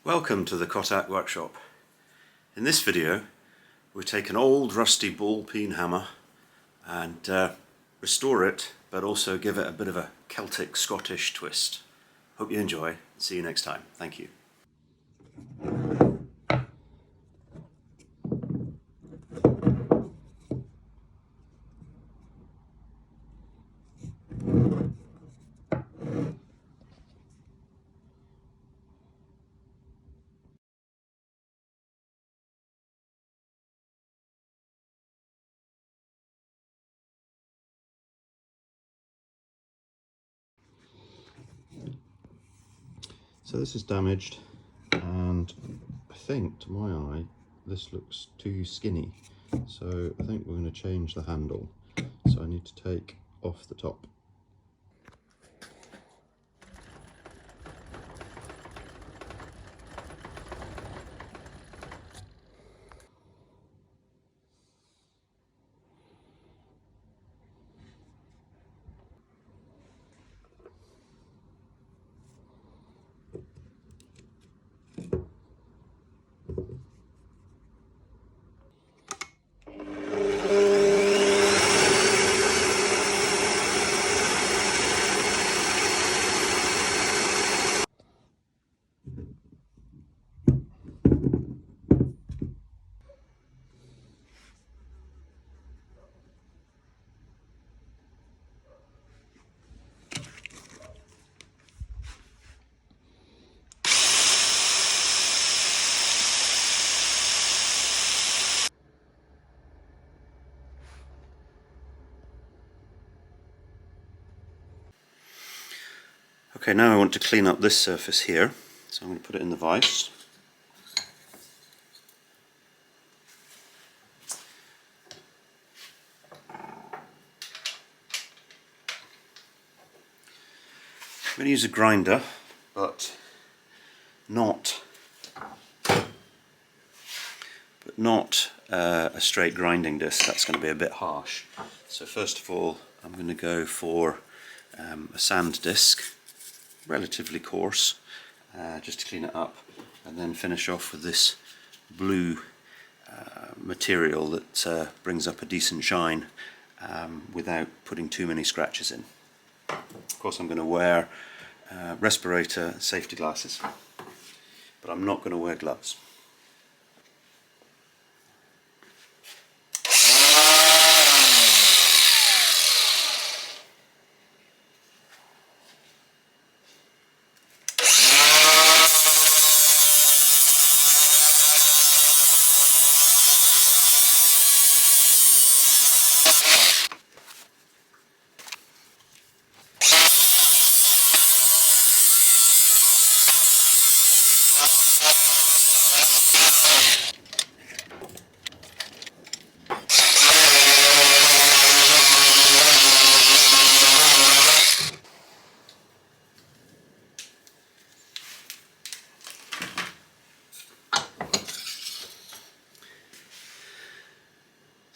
Welcome to the Kotak workshop. In this video we take an old rusty ball-peen hammer and restore it, but also give it a bit of a Celtic Scottish twist. Hope you enjoy. See you next time. Thank you. So this is damaged, and I think, to my eye, this looks too skinny. So I think we're going to change the handle. So I need to take off the top. Okay, now I want to clean up this surface here, so I'm going to put it in the vise. I'm going to use a grinder, but not a straight grinding disc. That's going to be a bit harsh. So first of all, I'm going to go for a sand disc, relatively coarse, just to clean it up, and then finish off with this blue material that brings up a decent shine without putting too many scratches in. Of course, I'm going to wear respirator safety glasses, but I'm not going to wear gloves.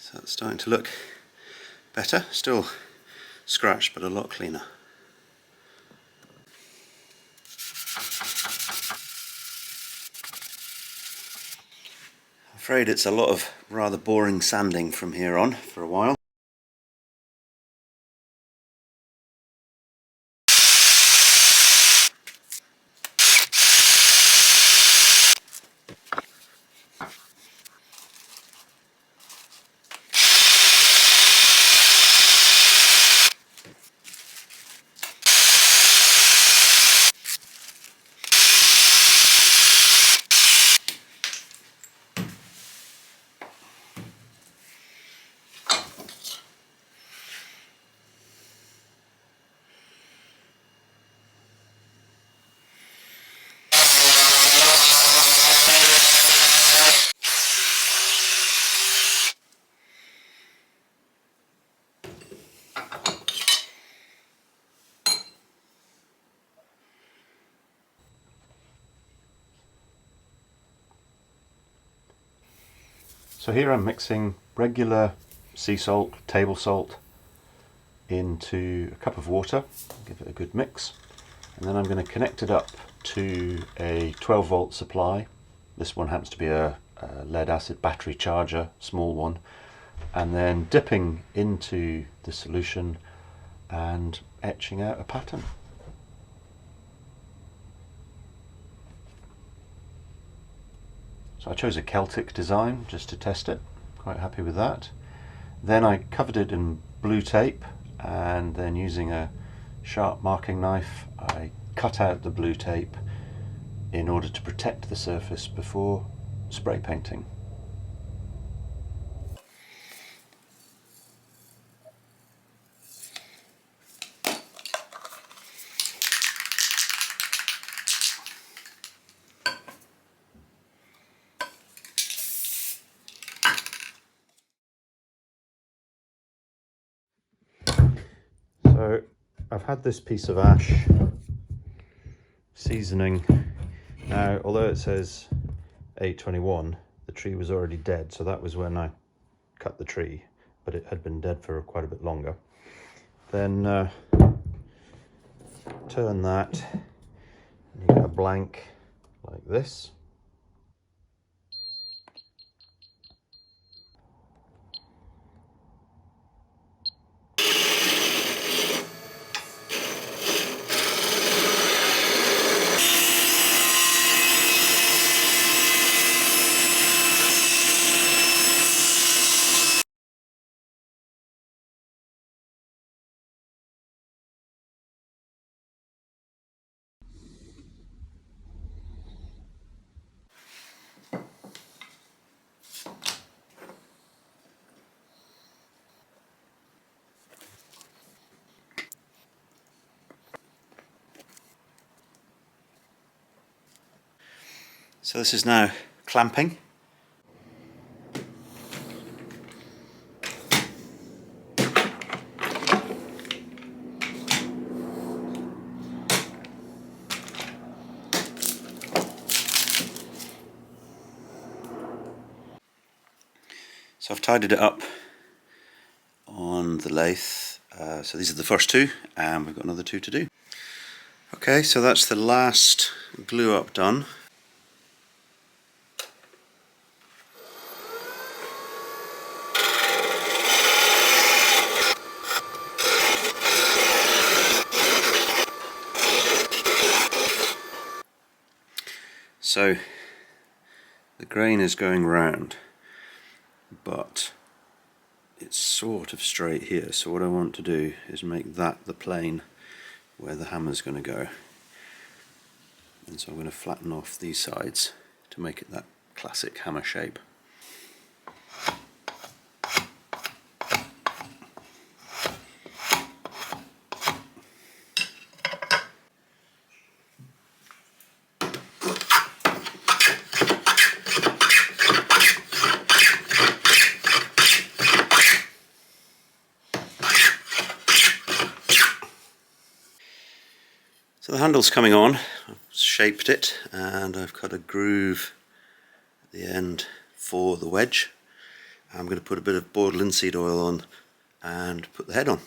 So it's starting to look better, still scratched but a lot cleaner. I'm afraid it's a lot of rather boring sanding from here on for a while. So here I'm mixing regular sea salt, table salt, into a cup of water. Give it a good mix, And then I'm going to connect it up to a 12 volt supply. This one happens to be a lead acid battery charger, small one, and then dipping into the solution and etching out a pattern. So I chose a Celtic design just to test it, quite happy with that. Then I covered it in blue tape, and then using a sharp marking knife I cut out the blue tape in order to protect the surface before spray painting. So I've had this piece of ash seasoning. Now, although it says 821, the tree was already dead, so that was when I cut the tree, but it had been dead for quite a bit longer. Then turn that, and you get a blank like this. So this is now clamping. So I've tidied it up on the lathe. So these are the first two, and we've got another two to do. Okay, so that's the last glue up done. So the grain is going round, but it's sort of straight here, so what I want to do is make that the plane where the hammer's going to go. And so I'm going to flatten off these sides to make it that classic hammer shape. So the handle's coming on. I've shaped it and I've cut a groove at the end for the wedge. I'm going to put a bit of boiled linseed oil on and put the head on.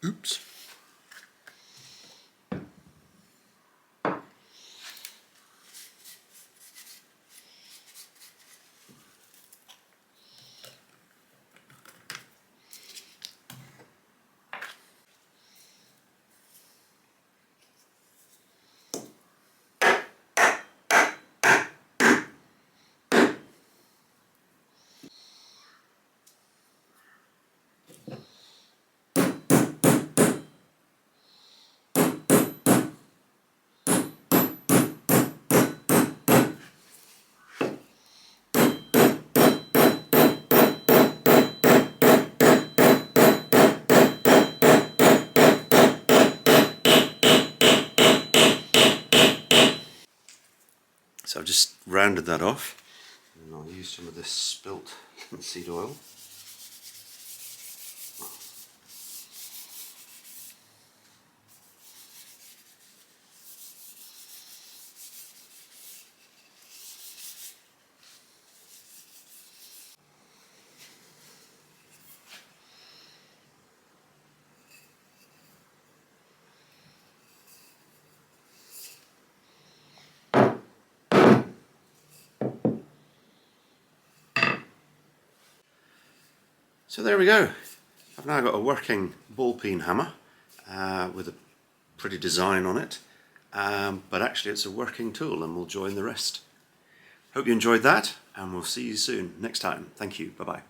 Oops. So I've just rounded that off, and I'll use some of this spilt linseed oil. So there we go. I've now got a working ball-peen hammer with a pretty design on it, but actually it's a working tool, and we'll join the rest. Hope you enjoyed that, and we'll see you soon next time. Thank you. Bye-bye.